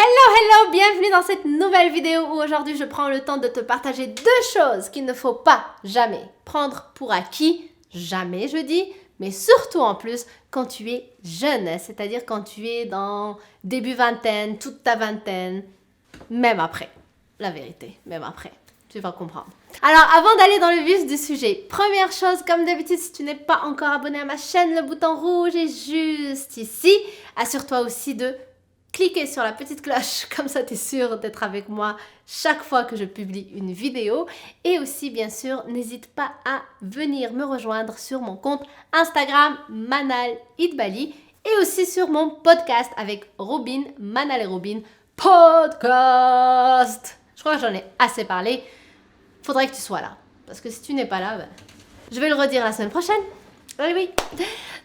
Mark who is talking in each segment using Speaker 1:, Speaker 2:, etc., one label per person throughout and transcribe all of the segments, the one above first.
Speaker 1: Hello, bienvenue dans cette nouvelle vidéo où aujourd'hui je prends le temps de te partager deux choses qu'il ne faut pas jamais prendre pour acquis, jamais je dis, mais surtout en plus quand tu es jeune, c'est-à-dire quand tu es dans début vingtaine, toute ta vingtaine, même après, la vérité, même après, tu vas comprendre. Alors avant d'aller dans le vif du sujet, première chose, comme d'habitude, si tu n'es pas encore abonné à ma chaîne, le bouton rouge est juste ici. Assure-toi aussi de cliquez sur la petite cloche, comme ça tu es sûr d'être avec moi chaque fois que je publie une vidéo. Et aussi, bien sûr, n'hésite pas à venir me rejoindre sur mon compte Instagram Manal Idbali et aussi sur mon podcast avec Robin, Manal et Robin Podcast. Je crois que j'en ai assez parlé. Faudrait que tu sois là. Parce que si tu n'es pas là, je vais le redire la semaine prochaine. Oui.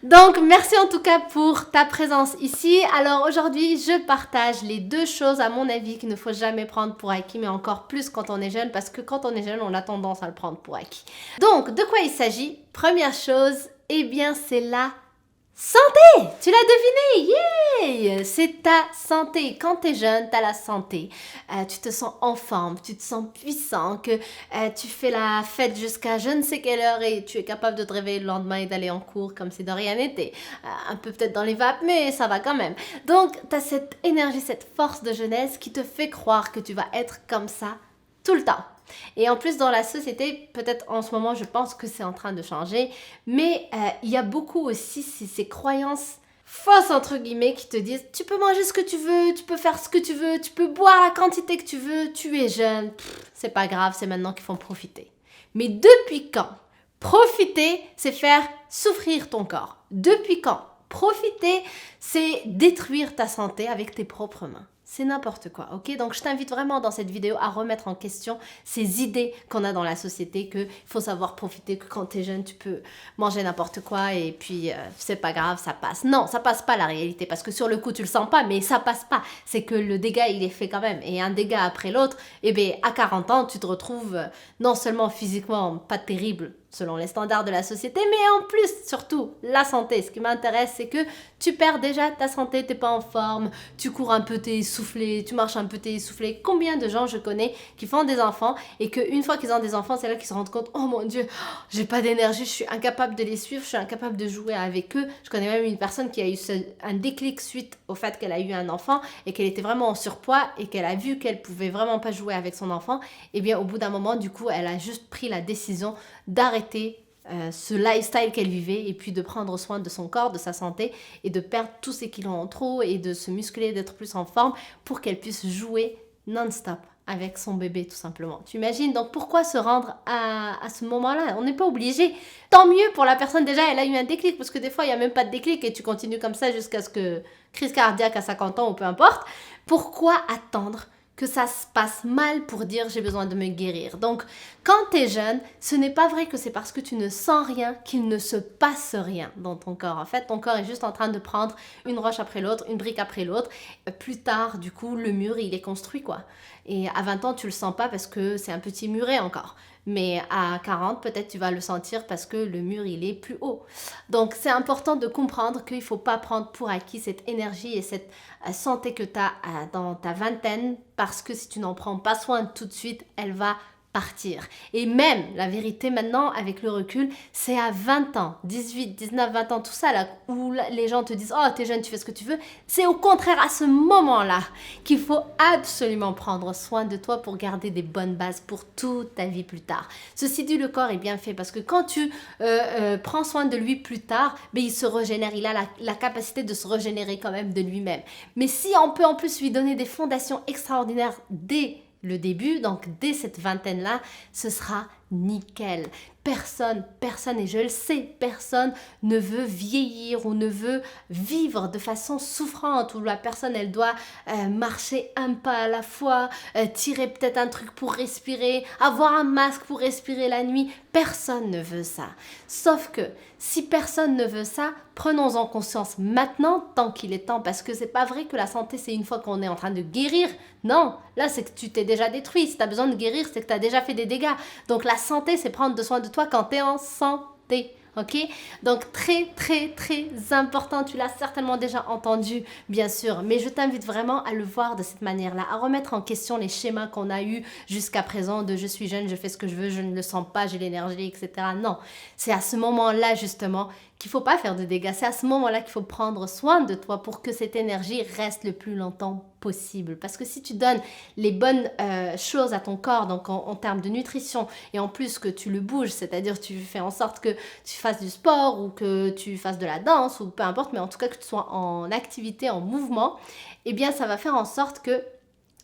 Speaker 1: Donc, merci en tout cas pour ta présence ici. Alors aujourd'hui, je partage les deux choses à mon avis qu'il ne faut jamais prendre pour acquis, mais encore plus quand on est jeune, parce que quand on est jeune, on a tendance à le prendre pour acquis. Donc, de quoi il s'agit? Première chose, eh bien, c'est la santé! Tu l'as deviné! Yeah! C'est ta santé. Quand tu es jeune, tu as la santé. Tu te sens en forme, tu te sens puissant, que tu fais la fête jusqu'à je ne sais quelle heure et tu es capable de te réveiller le lendemain et d'aller en cours comme si de rien n'était. Un peu peut-être dans les vapes, mais ça va quand même. Donc, tu as cette énergie, cette force de jeunesse qui te fait croire que tu vas être comme ça tout le temps. Et en plus, dans la société, peut-être en ce moment, je pense que c'est en train de changer, mais il y a beaucoup aussi ces croyances fausses, entre guillemets, qui te disent « Tu peux manger ce que tu veux, tu peux faire ce que tu veux, tu peux boire la quantité que tu veux, tu es jeune, c'est pas grave, c'est maintenant qu'il faut en profiter. » Mais depuis quand? Profiter, c'est faire souffrir ton corps. Depuis quand? Profiter, c'est détruire ta santé avec tes propres mains. C'est n'importe quoi, ok? Donc, je t'invite vraiment dans cette vidéo à remettre en question ces idées qu'on a dans la société, qu'il faut savoir profiter, que quand t'es jeune, tu peux manger n'importe quoi et puis c'est pas grave, ça passe. Non, ça passe pas la réalité parce que sur le coup, tu le sens pas, mais ça passe pas. C'est que le dégât, il est fait quand même. Et un dégât après l'autre, eh bien, à 40 ans, tu te retrouves non seulement physiquement pas terrible, selon les standards de la société, mais en plus, surtout, la santé. Ce qui m'intéresse, c'est que tu perds déjà ta santé, t'es pas en forme, tu cours un peu, t'es essoufflé, tu marches un peu, t'es essoufflé. Combien de gens je connais qui font des enfants et qu'une fois qu'ils ont des enfants, c'est là qu'ils se rendent compte, oh mon Dieu, j'ai pas d'énergie, je suis incapable de les suivre, je suis incapable de jouer avec eux. Je connais même une personne qui a eu un déclic suite au fait qu'elle a eu un enfant et qu'elle était vraiment en surpoids et qu'elle a vu qu'elle pouvait vraiment pas jouer avec son enfant. Et bien, au bout d'un moment, du coup, elle a juste pris la décision d'arrêter ce lifestyle qu'elle vivait et puis de prendre soin de son corps, de sa santé et de perdre tous ses kilos en trop et de se muscler, d'être plus en forme pour qu'elle puisse jouer non-stop avec son bébé tout simplement. Tu imagines? Donc pourquoi se rendre à ce moment-là? On n'est pas obligé. Tant mieux pour la personne, déjà elle a eu un déclic parce que des fois il n'y a même pas de déclic et tu continues comme ça jusqu'à ce que crise cardiaque à 50 ans ou peu importe. Pourquoi attendre que ça se passe mal pour dire j'ai besoin de me guérir? Donc, quand tu es jeune, ce n'est pas vrai que c'est parce que tu ne sens rien qu'il ne se passe rien dans ton corps. En fait, ton corps est juste en train de prendre une roche après l'autre, une brique après l'autre. Plus tard, du coup, le mur, il est construit, quoi. Et à 20 ans, tu le sens pas parce que c'est un petit muret encore. Mais à 40, peut-être tu vas le sentir parce que le mur, il est plus haut. Donc, c'est important de comprendre qu'il ne faut pas prendre pour acquis cette énergie et cette santé que tu as dans ta vingtaine parce que si tu n'en prends pas soin tout de suite, elle va partir. Et même, la vérité maintenant, avec le recul, c'est à 20 ans, 18, 19, 20 ans, tout ça là, où les gens te disent « Oh, t'es jeune, tu fais ce que tu veux », c'est au contraire à ce moment-là qu'il faut absolument prendre soin de toi pour garder des bonnes bases pour toute ta vie plus tard. Ceci dit, le corps est bien fait parce que quand tu prends soin de lui plus tard, ben, il se régénère, il a la capacité de se régénérer quand même de lui-même. Mais si on peut en plus lui donner des fondations extraordinaires dès le début, donc dès cette vingtaine-là, ce sera nickel. Personne, et je le sais, personne ne veut vieillir ou ne veut vivre de façon souffrante où la personne, elle doit marcher un pas à la fois, tirer peut-être un truc pour respirer, avoir un masque pour respirer la nuit. Personne ne veut ça. Sauf que si personne ne veut ça, prenons-en conscience maintenant, tant qu'il est temps, parce que c'est pas vrai que la santé, c'est une fois qu'on est en train de guérir. Non, là, c'est que tu t'es déjà détruit. Si tu as besoin de guérir, c'est que tu as déjà fait des dégâts. Donc la santé, c'est prendre soin de toi quand tu es en santé. ok? Donc très très très important, tu l'as certainement déjà entendu bien sûr, mais je t'invite vraiment à le voir de cette manière-là, à remettre en question les schémas qu'on a eus jusqu'à présent de je suis jeune, je fais ce que je veux, je ne le sens pas, j'ai l'énergie, etc. Non, c'est à ce moment-là justement qu'il faut pas faire de dégâts, c'est à ce moment-là qu'il faut prendre soin de toi pour que cette énergie reste le plus longtemps possible. Parce que si tu donnes les bonnes choses à ton corps, donc en termes de nutrition, et en plus que tu le bouges, c'est-à-dire tu fais en sorte que tu fasses du sport ou que tu fasses de la danse ou peu importe, mais en tout cas que tu sois en activité, en mouvement, eh bien ça va faire en sorte que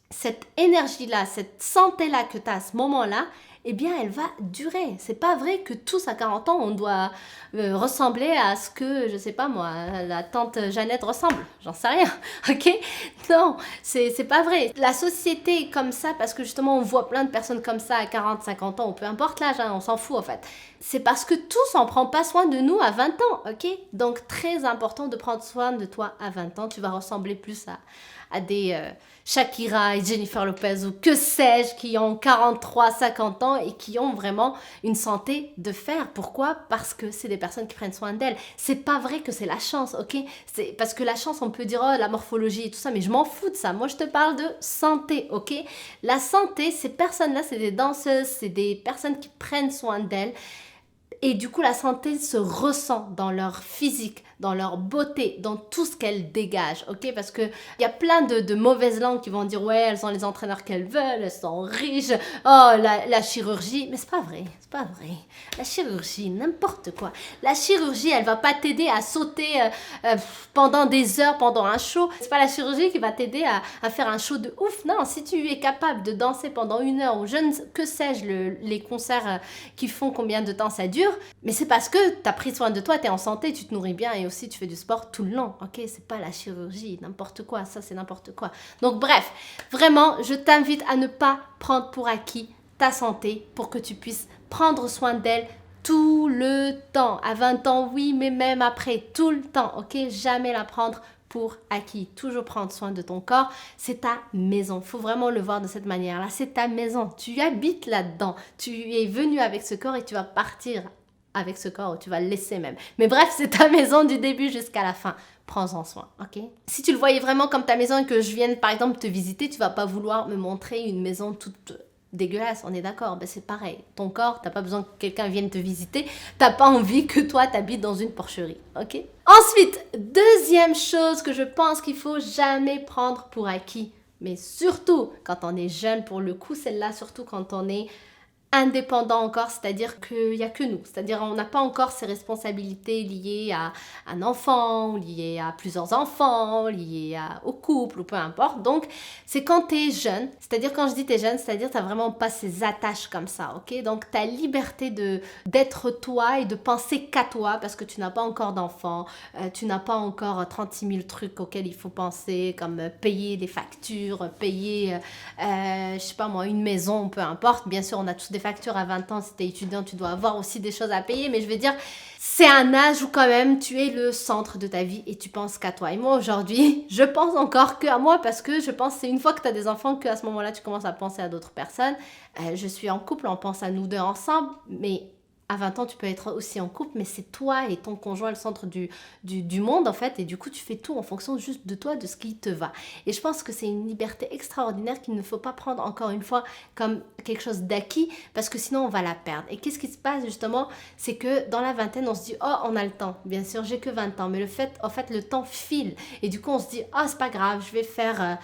Speaker 1: cette énergie-là, cette santé-là que tu as à ce moment-là, eh bien, elle va durer. C'est pas vrai que tous à 40 ans, on doit ressembler à ce que, je sais pas moi, la tante Jeannette ressemble. J'en sais rien, ok? Non, c'est pas vrai. La société est comme ça parce que justement, on voit plein de personnes comme ça à 40, 50 ans, ou peu importe l'âge, hein, on s'en fout en fait. C'est parce que tous, on prend pas soin de nous à 20 ans, ok? Donc, très important de prendre soin de toi à 20 ans. Tu vas ressembler plus à des Shakira et Jennifer Lopez ou que sais-je qui ont 43, 50 ans et qui ont vraiment une santé de fer. Pourquoi? Parce que c'est des personnes qui prennent soin d'elles. C'est pas vrai que c'est la chance, ok? C'est parce que la chance, on peut dire oh, la morphologie et tout ça, mais je m'en fous de ça. Moi, je te parle de santé, ok? La santé, ces personnes-là, c'est des danseuses, c'est des personnes qui prennent soin d'elles. Et du coup, la santé se ressent dans leur physique, dans leur beauté, dans tout ce qu'elles dégagent, ok? Parce qu'il y a plein de mauvaises langues qui vont dire, ouais, elles ont les entraîneurs qu'elles veulent, elles sont riches, oh, la chirurgie. Mais c'est pas vrai, c'est pas vrai. La chirurgie, n'importe quoi. La chirurgie, elle va pas t'aider à sauter pendant des heures, pendant un show. C'est pas la chirurgie qui va t'aider à faire un show de ouf. Non, si tu es capable de danser pendant 1 heure ou que sais-je, les concerts qui font combien de temps ça dure, mais c'est parce que tu as pris soin de toi, tu es en santé, tu te nourris bien et aussi tu fais du sport tout le long, ok? C'est pas la chirurgie, n'importe quoi, ça c'est n'importe quoi. Donc bref, vraiment, je t'invite à ne pas prendre pour acquis ta santé pour que tu puisses prendre soin d'elle tout le temps. À 20 ans, oui, mais même après, tout le temps, ok? Jamais la prendre pour acquis. Toujours prendre soin de ton corps. C'est ta maison. Faut vraiment le voir de cette manière-là. C'est ta maison. Tu habites là-dedans. Tu es venu avec ce corps et tu vas partir avec ce corps ou tu vas le laisser même. Mais bref, c'est ta maison du début jusqu'à la fin. Prends-en soin, ok? Si tu le voyais vraiment comme ta maison et que je vienne par exemple te visiter, tu vas pas vouloir me montrer une maison toute dégueulasse, on est d'accord, ben c'est pareil. Ton corps, t'as pas besoin que quelqu'un vienne te visiter, t'as pas envie que toi t'habites dans une porcherie, ok? Ensuite, deuxième chose que je pense qu'il faut jamais prendre pour acquis, mais surtout quand on est jeune, pour le coup, celle-là, surtout quand on est indépendant encore, c'est-à-dire qu'il n'y a que nous, c'est-à-dire on n'a pas encore ces responsabilités liées à un enfant, liées à plusieurs enfants, liées au couple ou peu importe. Donc c'est quand tu es jeune, c'est-à-dire quand je dis tu es jeune, c'est-à-dire tu n'as vraiment pas ces attaches comme ça, ok? Donc ta liberté d'être toi et de penser qu'à toi parce que tu n'as pas encore d'enfant, tu n'as pas encore 36 000 trucs auxquels il faut penser, comme payer des factures, payer, je sais pas moi, une maison, peu importe. Bien sûr, on a tous des factures à 20 ans, si tu es étudiant, tu dois avoir aussi des choses à payer, mais je veux dire, c'est un âge où quand même tu es le centre de ta vie et tu penses qu'à toi. Et moi aujourd'hui, je pense encore qu'à moi parce que je pense que c'est une fois que tu as des enfants qu'à ce moment-là, tu commences à penser à d'autres personnes. Je suis en couple, on pense à nous deux ensemble, mais à 20 ans, tu peux être aussi en couple, mais c'est toi et ton conjoint le centre du monde, en fait. Et du coup, tu fais tout en fonction juste de toi, de ce qui te va. Et je pense que c'est une liberté extraordinaire qu'il ne faut pas prendre, encore une fois, comme quelque chose d'acquis, parce que sinon, on va la perdre. Et qu'est-ce qui se passe, justement? C'est que dans la vingtaine, on se dit, oh, on a le temps. Bien sûr, j'ai que 20 ans. Mais en fait, le temps file. Et du coup, on se dit, oh, c'est pas grave, je vais faire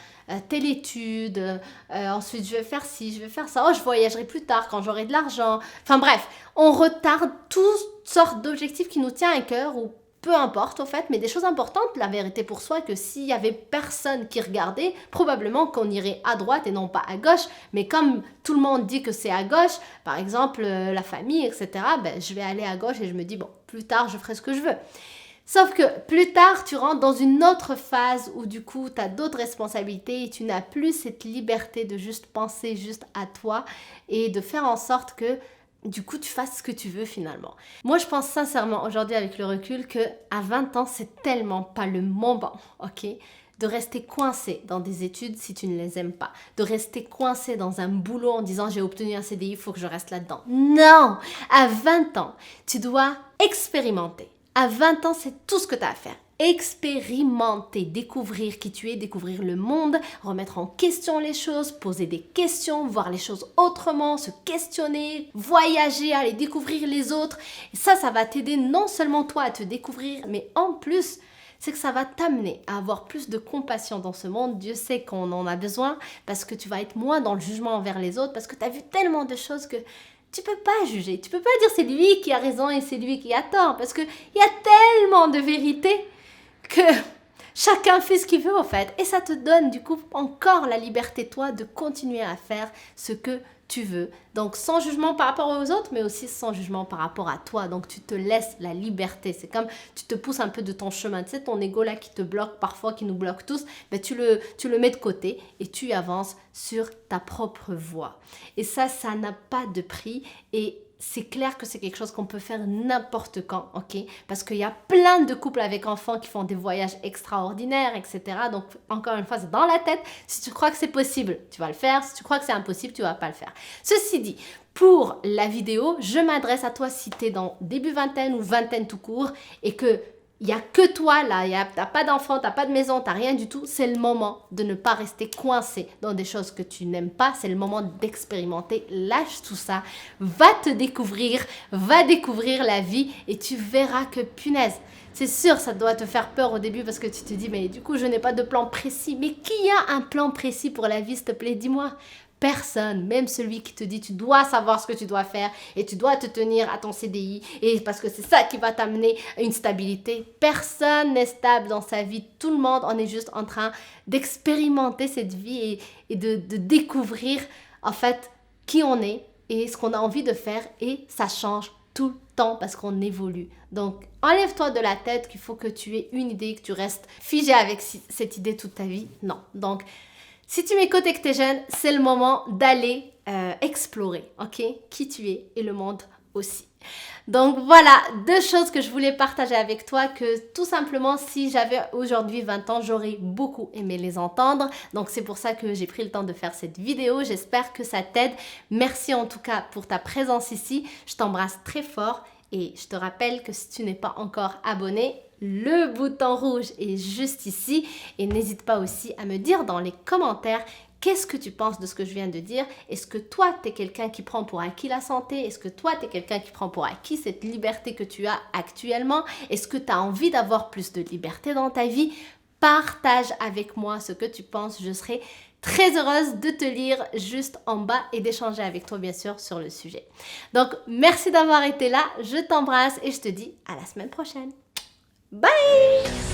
Speaker 1: telle étude, ensuite je vais faire ci, je vais faire ça, oh je voyagerai plus tard quand j'aurai de l'argent, enfin bref, on retarde toutes sortes d'objectifs qui nous tiennent à cœur ou peu importe au fait, mais des choses importantes, la vérité pour soi, que s'il y avait personne qui regardait, probablement qu'on irait à droite et non pas à gauche, mais comme tout le monde dit que c'est à gauche, par exemple la famille, etc., ben, je vais aller à gauche et je me dis, bon, plus tard je ferai ce que je veux. Sauf que plus tard, tu rentres dans une autre phase où du coup, tu as d'autres responsabilités et tu n'as plus cette liberté de juste penser juste à toi et de faire en sorte que du coup, tu fasses ce que tu veux finalement. Moi, je pense sincèrement aujourd'hui avec le recul que à 20 ans, c'est tellement pas le moment, ok, de rester coincé dans des études si tu ne les aimes pas, de rester coincé dans un boulot en disant j'ai obtenu un CDI, il faut que je reste là-dedans. Non! À 20 ans, tu dois expérimenter. À 20 ans, c'est tout ce que tu as à faire. Expérimenter, découvrir qui tu es, découvrir le monde, remettre en question les choses, poser des questions, voir les choses autrement, se questionner, voyager, aller découvrir les autres. Et ça va t'aider non seulement toi à te découvrir, mais en plus, c'est que ça va t'amener à avoir plus de compassion dans ce monde. Dieu sait qu'on en a besoin parce que tu vas être moins dans le jugement envers les autres, parce que tu as vu tellement de choses que tu peux pas juger. Tu peux pas dire c'est lui qui a raison et c'est lui qui a tort, parce qu'il y a tellement de vérités que chacun fait ce qu'il veut en fait. Et ça te donne du coup encore la liberté toi de continuer à faire ce que tu veux. Donc sans jugement par rapport aux autres, mais aussi sans jugement par rapport à toi. Donc tu te laisses la liberté. C'est comme tu te pousses un peu de ton chemin. Tu sais, ton ego là qui te bloque parfois, qui nous bloque tous, ben, tu le mets de côté et tu avances sur ta propre voie. Et ça n'a pas de prix. Et c'est clair que c'est quelque chose qu'on peut faire n'importe quand, ok? Parce qu'il y a plein de couples avec enfants qui font des voyages extraordinaires, etc. Donc, encore une fois, c'est dans la tête. Si tu crois que c'est possible, tu vas le faire. Si tu crois que c'est impossible, tu vas pas le faire. Ceci dit, pour la vidéo, je m'adresse à toi si tu es dans début vingtaine ou vingtaine tout court et que il n'y a que toi là, tu n'as pas d'enfant, tu n'as pas de maison, tu n'as rien du tout. C'est le moment de ne pas rester coincé dans des choses que tu n'aimes pas. C'est le moment d'expérimenter. Lâche tout ça. Va te découvrir, va découvrir la vie et tu verras que punaise. C'est sûr, ça doit te faire peur au début parce que tu te dis, mais du coup, je n'ai pas de plan précis. Mais qui a un plan précis pour la vie, s'il te plaît? Dis-moi. Personne, même celui qui te dit tu dois savoir ce que tu dois faire et tu dois te tenir à ton CDI et parce que c'est ça qui va t'amener à une stabilité. Personne n'est stable dans sa vie. Tout le monde, on est juste en train d'expérimenter cette vie et de découvrir en fait qui on est et ce qu'on a envie de faire et ça change tout le temps parce qu'on évolue. Donc, enlève-toi de la tête qu'il faut que tu aies une idée, que tu restes figé avec cette idée toute ta vie. Non. Donc, si tu m'écoutes et que tu es jeune, c'est le moment d'aller explorer, ok? Qui tu es et le monde aussi. Donc voilà, 2 choses que je voulais partager avec toi que tout simplement, si j'avais aujourd'hui 20 ans, j'aurais beaucoup aimé les entendre. Donc c'est pour ça que j'ai pris le temps de faire cette vidéo. J'espère que ça t'aide. Merci en tout cas pour ta présence ici. Je t'embrasse très fort et je te rappelle que si tu n'es pas encore abonné, le bouton rouge est juste ici et n'hésite pas aussi à me dire dans les commentaires qu'est-ce que tu penses de ce que je viens de dire. Est-ce que toi, tu es quelqu'un qui prend pour acquis la santé? Est-ce que toi, tu es quelqu'un qui prend pour acquis cette liberté que tu as actuellement? Est-ce que tu as envie d'avoir plus de liberté dans ta vie? Partage avec moi ce que tu penses. Je serai très heureuse de te lire juste en bas et d'échanger avec toi, bien sûr, sur le sujet. Donc, merci d'avoir été là. Je t'embrasse et je te dis à la semaine prochaine. Bye!